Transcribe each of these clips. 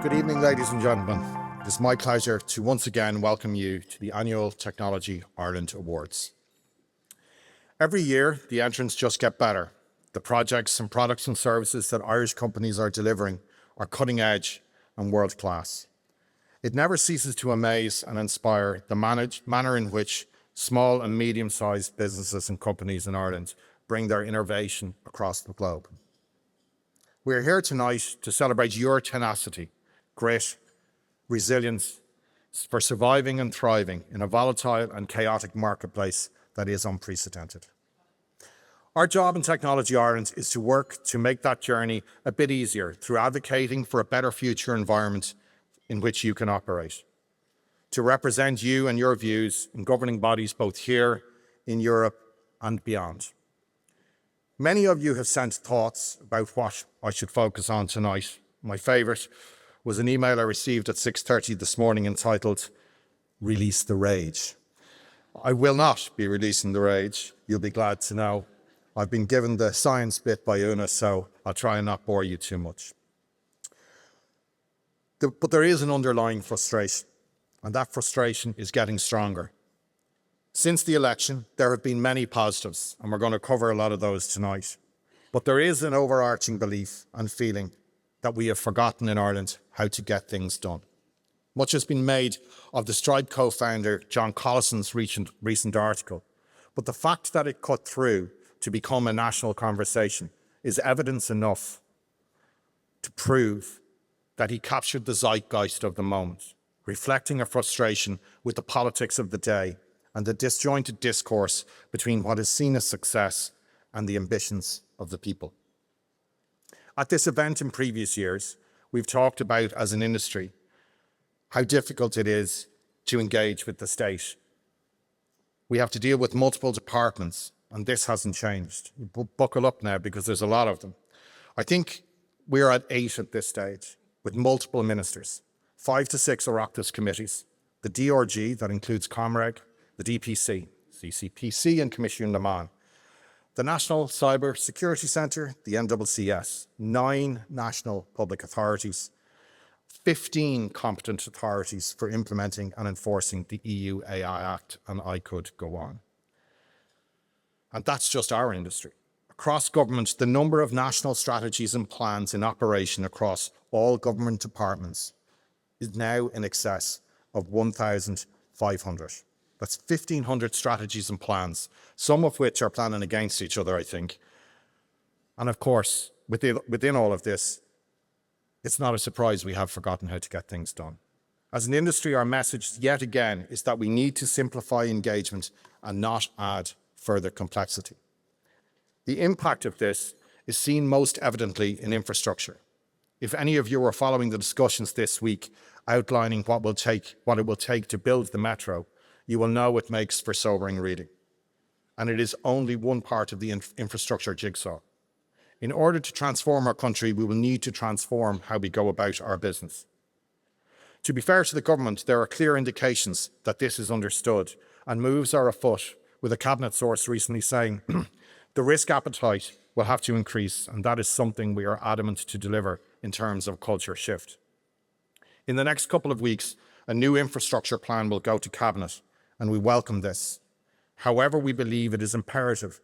Good evening, ladies and gentlemen. It is my pleasure to once again welcome you to the annual Technology Ireland Awards. Every year, the entrants just get better. The projects and products and services that Irish companies are delivering are cutting edge and world class. It never ceases to amaze and inspire the manner in which small and medium-sized businesses and companies in Ireland bring their innovation across the globe. We're here tonight to celebrate your tenacity, grit, resilience for surviving and thriving in a volatile and chaotic marketplace that is unprecedented. Our job in Technology Ireland is to work to make that journey a bit easier through advocating for a better future environment in which you can operate, to represent you and your views in governing bodies both here, in Europe, and beyond. Many of you have sent thoughts about what I should focus on tonight. My favourite was an email I received at 6:30 this morning entitled, "Release the Rage." I will not be releasing the rage, you'll be glad to know. I've been given the science bit by Una, so I'll try and not bore you too much. But there is an underlying frustration, and that frustration is getting stronger. Since the election, there have been many positives, and we're going to cover a lot of those tonight. But there is an overarching belief and feeling that we have forgotten in Ireland how to get things done. Much has been made of the Stripe co-founder John Collison's recent article, but the fact that it cut through to become a national conversation is evidence enough to prove that he captured the zeitgeist of the moment, reflecting a frustration with the politics of the day and the disjointed discourse between what is seen as success and the ambitions of the people. At this event in previous years, we've talked about, as an industry, how difficult it is to engage with the state. We have to deal with multiple departments, and this hasn't changed. Buckle up now, because there's a lot of them. I think we're at 8 at this stage, with multiple ministers, 5 to 6 Oireachtas committees, the DRG, that includes Comreg, the DPC, CCPC and Commission Lamán, the National Cyber Security Centre, the NCCS, 9 national public authorities, 15 competent authorities for implementing and enforcing the EU AI Act, and I could go on. And that's just our industry. Across government, the number of national strategies and plans in operation across all government departments is now in excess of 1,500. That's 1,500 strategies and plans, some of which are planning against each other, I think. And of course, within all of this, it's not a surprise we have forgotten how to get things done. As an industry, our message yet again is that we need to simplify engagement and not add further complexity. The impact of this is seen most evidently in infrastructure. If any of you are following the discussions this week outlining what it will take to build the metro, you will know it makes for sobering reading. And it is only one part of the infrastructure jigsaw. In order to transform our country, we will need to transform how we go about our business. To be fair to the government, there are clear indications that this is understood, and moves are afoot, with a cabinet source recently saying the risk appetite will have to increase, and that is something we are adamant to deliver in terms of culture shift. In the next couple of weeks, a new infrastructure plan will go to cabinet, and we welcome this. However, we believe it is imperative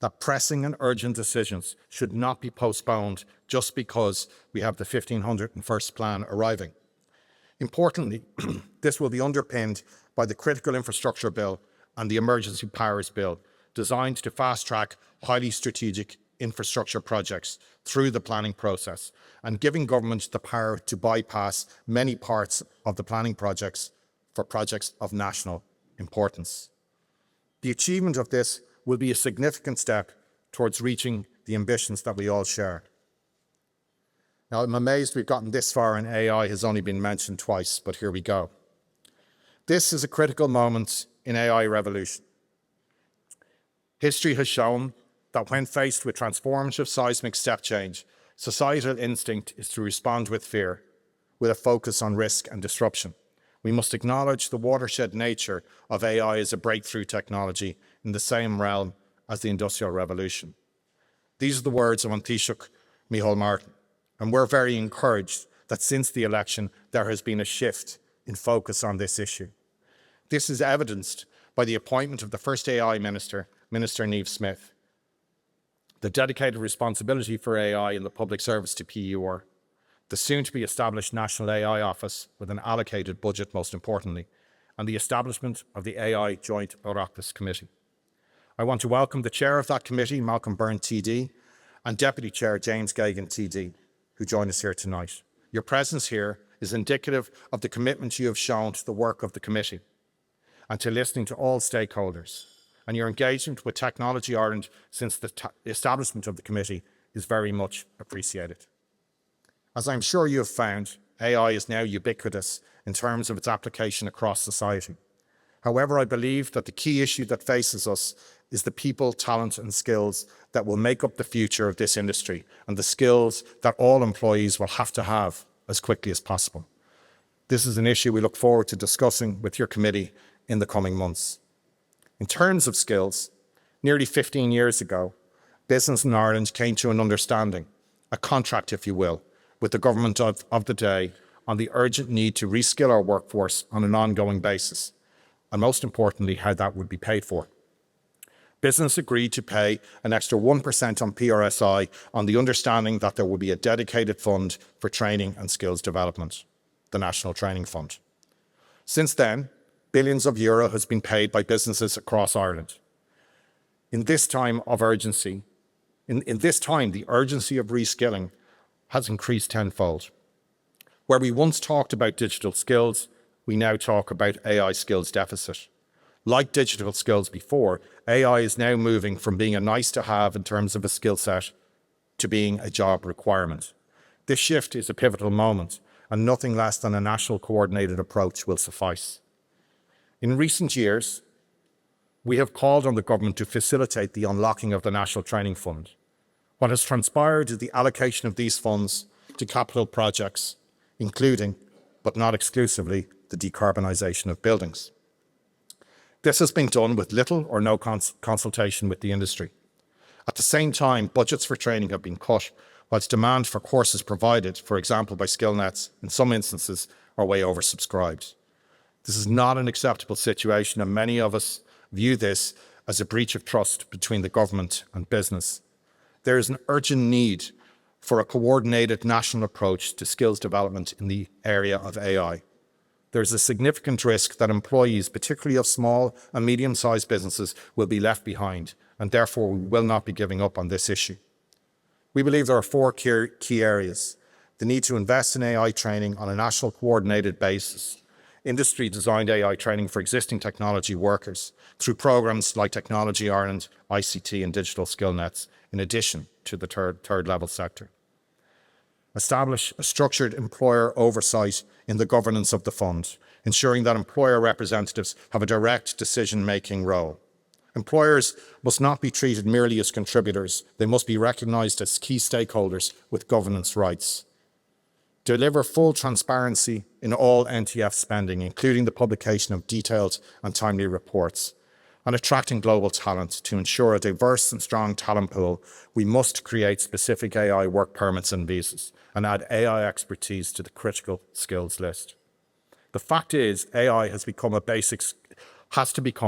that pressing and urgent decisions should not be postponed just because we have the 1,501st plan arriving. Importantly, this will be underpinned by the Critical Infrastructure Bill and the Emergency Powers Bill, designed to fast-track highly strategic infrastructure projects through the planning process and giving government the power to bypass many parts of the planning projects for projects of national importance. The achievement of this will be a significant step towards reaching the ambitions that we all share. Now, I'm amazed we've gotten this far and AI has only been mentioned twice, but here we go. This is a critical moment in AI revolution. History has shown that when faced with transformative seismic step change, societal instinct is to respond with fear, with a focus on risk and disruption. We must acknowledge the watershed nature of AI as a breakthrough technology in the same realm as the Industrial Revolution. These are the words of An Taoiseach Micheál Martin, and we're very encouraged that since the election, there has been a shift in focus on this issue. This is evidenced by the appointment of the first AI Minister, Minister Niamh Smith, the dedicated responsibility for AI in the public service to PUR, the soon-to-be established National AI Office with an allocated budget, most importantly, and the establishment of the AI Joint Oireachtas Committee. I want to welcome the Chair of that committee, Malcolm Byrne TD, and Deputy Chair James Geoghegan TD, who join us here tonight. Your presence here is indicative of the commitment you have shown to the work of the committee and to listening to all stakeholders. And your engagement with Technology Ireland since the establishment of the committee is very much appreciated. As I'm sure you have found, AI is now ubiquitous in terms of its application across society. However, I believe that the key issue that faces us is the people, talent and skills that will make up the future of this industry and the skills that all employees will have to have as quickly as possible. This is an issue we look forward to discussing with your committee in the coming months. In terms of skills, nearly 15 years ago, business in Ireland came to an understanding, a contract, if you will, with the government of the day on the urgent need to reskill our workforce on an ongoing basis, and most importantly, how that would be paid for. Business agreed to pay an extra 1% on PRSI on the understanding that there would be a dedicated fund for training and skills development, the National Training Fund. Since then, billions of euro has been paid by businesses across Ireland. In this time of urgency, the urgency of reskilling has increased tenfold. Where we once talked about digital skills, we now talk about AI skills deficit. Like digital skills before, AI is now moving from being a nice to have in terms of a skill set to being a job requirement. This shift is a pivotal moment, and nothing less than a national coordinated approach will suffice. In recent years, we have called on the government to facilitate the unlocking of the National Training Fund. What has transpired is the allocation of these funds to capital projects, including, but not exclusively, the decarbonisation of buildings. This has been done with little or no consultation with the industry. At the same time, budgets for training have been cut, whilst demand for courses provided, for example by SkillNets, in some instances are way oversubscribed. This is not an acceptable situation, and many of us view this as a breach of trust between the government and business. There is an urgent need for a coordinated national approach to skills development in the area of AI. There is a significant risk that employees, particularly of small and medium-sized businesses, will be left behind, and therefore we will not be giving up on this issue. We believe there are four key areas: the need to invest in AI training on a national coordinated basis, industry-designed AI training for existing technology workers through programs like Technology Ireland, ICT and Digital Skill Nets, in addition to the third level sector. Establish a structured employer oversight in the governance of the fund, ensuring that employer representatives have a direct decision-making role. Employers must not be treated merely as contributors. They must be recognised as key stakeholders with governance rights. Deliver full transparency in all NTF spending, including the publication of detailed and timely reports. And attracting global talent. To ensure a diverse and strong talent pool, we must create specific AI work permits and visas and add AI expertise to the critical skills list. The fact is, AI has to become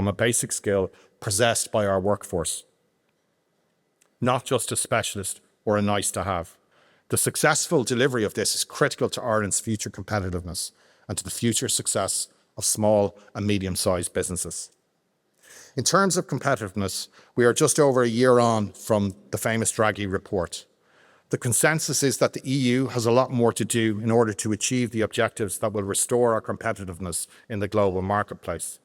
a basic skill possessed by our workforce, not just a specialist or a nice to have. The successful delivery of this is critical to Ireland's future competitiveness and to the future success of small and medium-sized businesses. In terms of competitiveness, we are just over a year on from the famous Draghi report. The consensus is that the EU has a lot more to do in order to achieve the objectives that will restore our competitiveness in the global marketplace.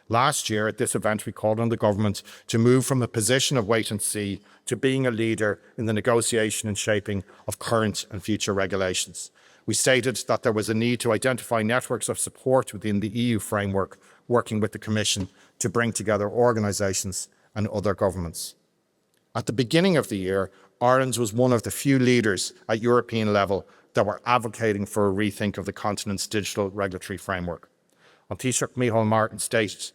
Last year at this event, we called on the government to move from a position of wait and see to being a leader in the negotiation and shaping of current and future regulations. We stated that there was a need to identify networks of support within the EU framework, working with the Commission to bring together organisations and other governments. At the beginning of the year, Ireland was one of the few leaders at European level that were advocating for a rethink of the continent's digital regulatory framework. Taoiseach Micheál Martin stated,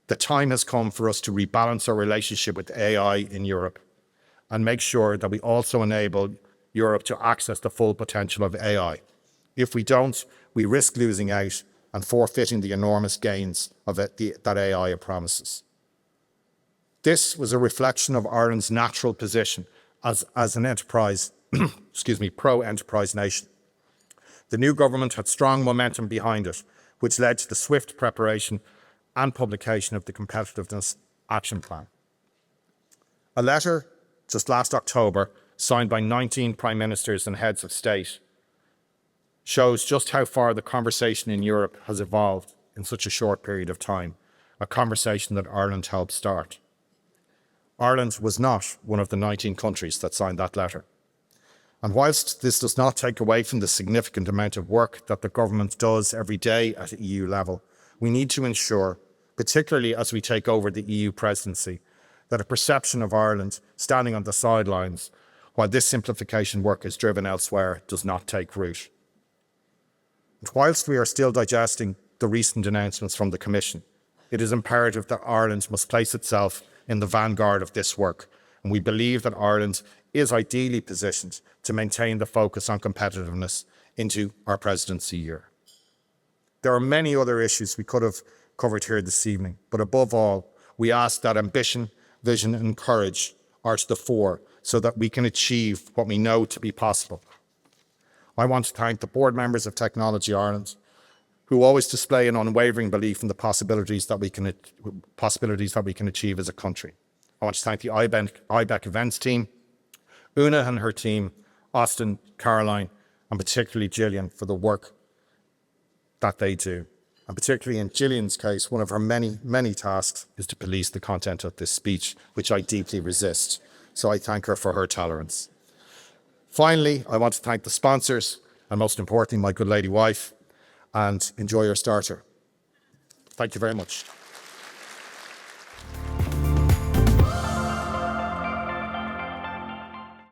"The time has come for us to rebalance our relationship with AI in Europe and make sure that we also enable Europe to access the full potential of AI." If we don't, we risk losing out and forfeiting the enormous gains of that AI promises. This was a reflection of Ireland's natural position as an enterprise, pro-enterprise nation. The new government had strong momentum behind it, which led to the swift preparation and publication of the Competitiveness Action Plan. A letter just last October, signed by 19 prime ministers and heads of state, shows just how far the conversation in Europe has evolved in such a short period of time, a conversation that Ireland helped start. Ireland was not one of the 19 countries that signed that letter. And whilst this does not take away from the significant amount of work that the government does every day at EU level, we need to ensure, particularly as we take over the EU presidency, that a perception of Ireland standing on the sidelines while this simplification work is driven elsewhere does not take root. And whilst we are still digesting the recent announcements from the Commission, it is imperative that Ireland must place itself in the vanguard of this work, and we believe that Ireland is ideally positioned to maintain the focus on competitiveness into our presidency year. There are many other issues we could have covered here this evening, but above all, we ask that ambition, vision and courage are to the fore so that we can achieve what we know to be possible. I want to thank the board members of Technology Ireland, who always display an unwavering belief in the possibilities that we can achieve as a country. I want to thank the IBEC events team, Una and her team, Austin, Caroline, and particularly Gillian for the work that they do. And particularly in Gillian's case, one of her many, many tasks is to police the content of this speech, which I deeply resist. So I thank her for her tolerance. Finally, I want to thank the sponsors, and most importantly, my good lady wife, and enjoy your starter. Thank you very much.